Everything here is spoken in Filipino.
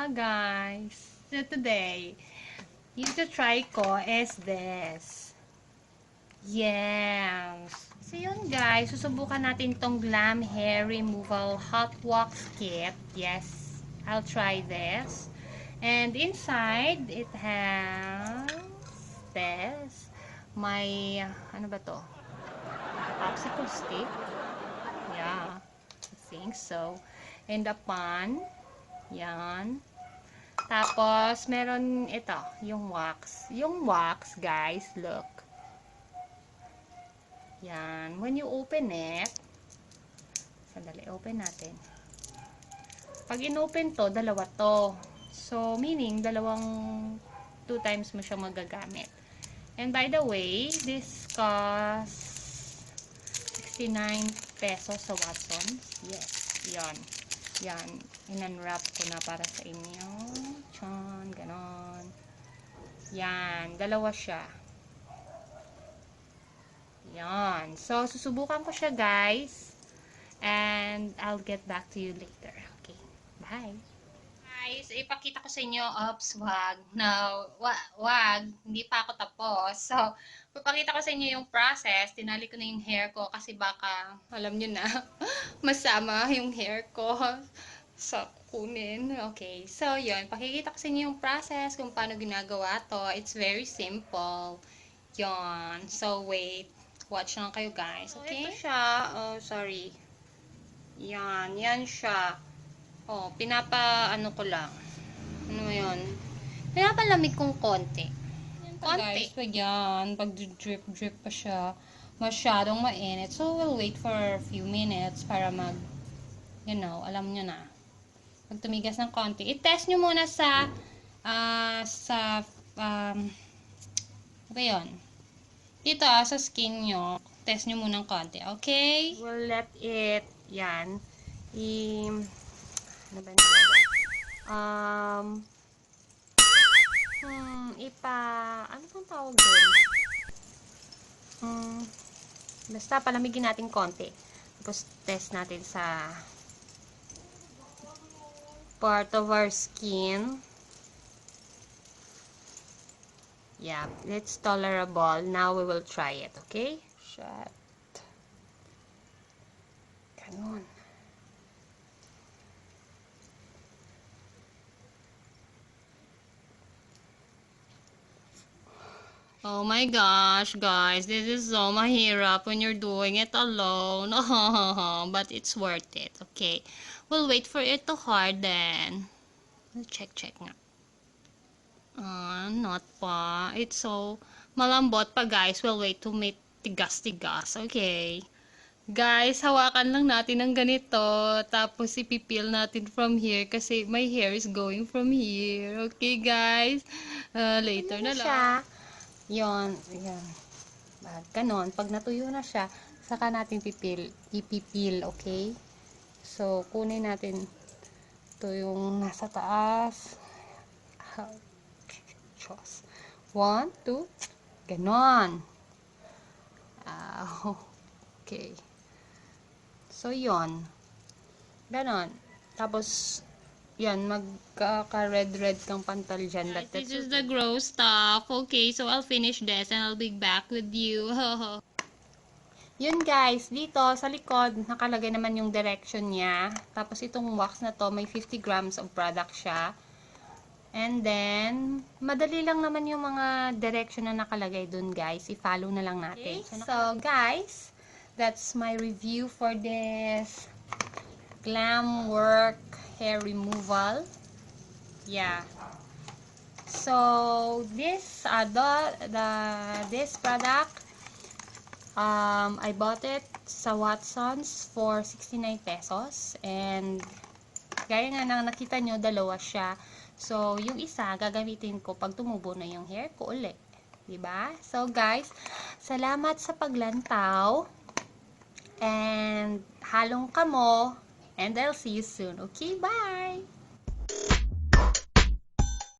guys. So today, yung try ko is this. Yes. So yun guys, susubukan natin tong Glam Hair Removal Hot Wax Kit. Yes, I'll try this. And inside, it has this. May, ano ba to? Popsicle stick. Yeah, I think so. And a pan. Yan. Tapos, meron ito, yung wax. Yung wax, guys, look. Yan. When you open it, sandali, open natin. Pag in-open to, dalawa to. So, meaning, two times mo siya magagamit. And by the way, this costs 69 pesos sa Watsons. Yes, yan. Yan. In-unwrap ko na para sa inyo. Tiyan, ganon. Yan. Dalawa siya. Yan. So, susubukan ko siya, guys. And I'll get back to you later. Okay. Bye. Guys, ipakita ko sa inyo. Oops, wag. No, wag. Hindi pa ako tapos. So, ipakita ko sa inyo yung process. Tinali ko na yung hair ko kasi baka, alam nyo na, masama yung hair ko sa kukunin. Okay. So, yun. Pakikita ko sa inyo yung process kung paano ginagawa to. It's very simple. Yun. So, wait. Watch lang kayo, guys. Okay? Ito siya. Oh, sorry. Yan. Yan siya. Oh, ano ko lang. Ano yun? Pinapalamig kong konti. Yan pa, konti. Guys, pag yan, pag drip pa siya, masyadong mainit. So, we'll wait for a few minutes para you know, alam nyo na. Pag tumigas ng konti, i-test nyo muna sa, ano ba yun? Dito, sa skin nyo, test nyo muna ng konti. Okay? We'll let it, yan, ano ba ano bang tawag doon? Basta palamigin natin konti. Tapos test natin sa part of our skin. Yeah, it's tolerable. Now we will try it, okay? Shut. Ganon. Oh my gosh, guys, this is so mahirap when you're doing it alone. But it's worth it, okay? We'll wait for it to harden. We'll check nga. Not pa. It's so malambot pa, guys. We'll wait to make tigas-tigas, okay? Guys, hawakan lang natin ng ganito. Tapos, ipipeel natin from here kasi my hair is going from here. Okay, guys? Later na lang. Yon, yan. Ganon. Pag natuyo na siya, saka natin ipipil, okay? So, kunin natin ito yung nasa taas. 1, 2, ganon. Okay. So, yon. Ganon. Tapos, yan, magkaka-red kang pantal dyan. But this is the gross stuff. Okay, so I'll finish this and I'll be back with you. Yun guys, dito sa likod, nakalagay naman yung direction niya. Tapos itong wax na to, may 50 grams of product siya. And then, madali lang naman yung mga direction na nakalagay dun guys. I-follow na lang natin. Okay. So guys, that's my review for this Glam Work hair removal. Yeah. So this this product, I bought it sa Watsons for 69 pesos, and gaya nga nang nakita nyo, dalawa siya. So yung isa gagamitin ko pag tumubo na yung hair ko ulit, diba? So guys, salamat sa paglantaw, and halong kamo. And I'll see you soon. Okay, bye!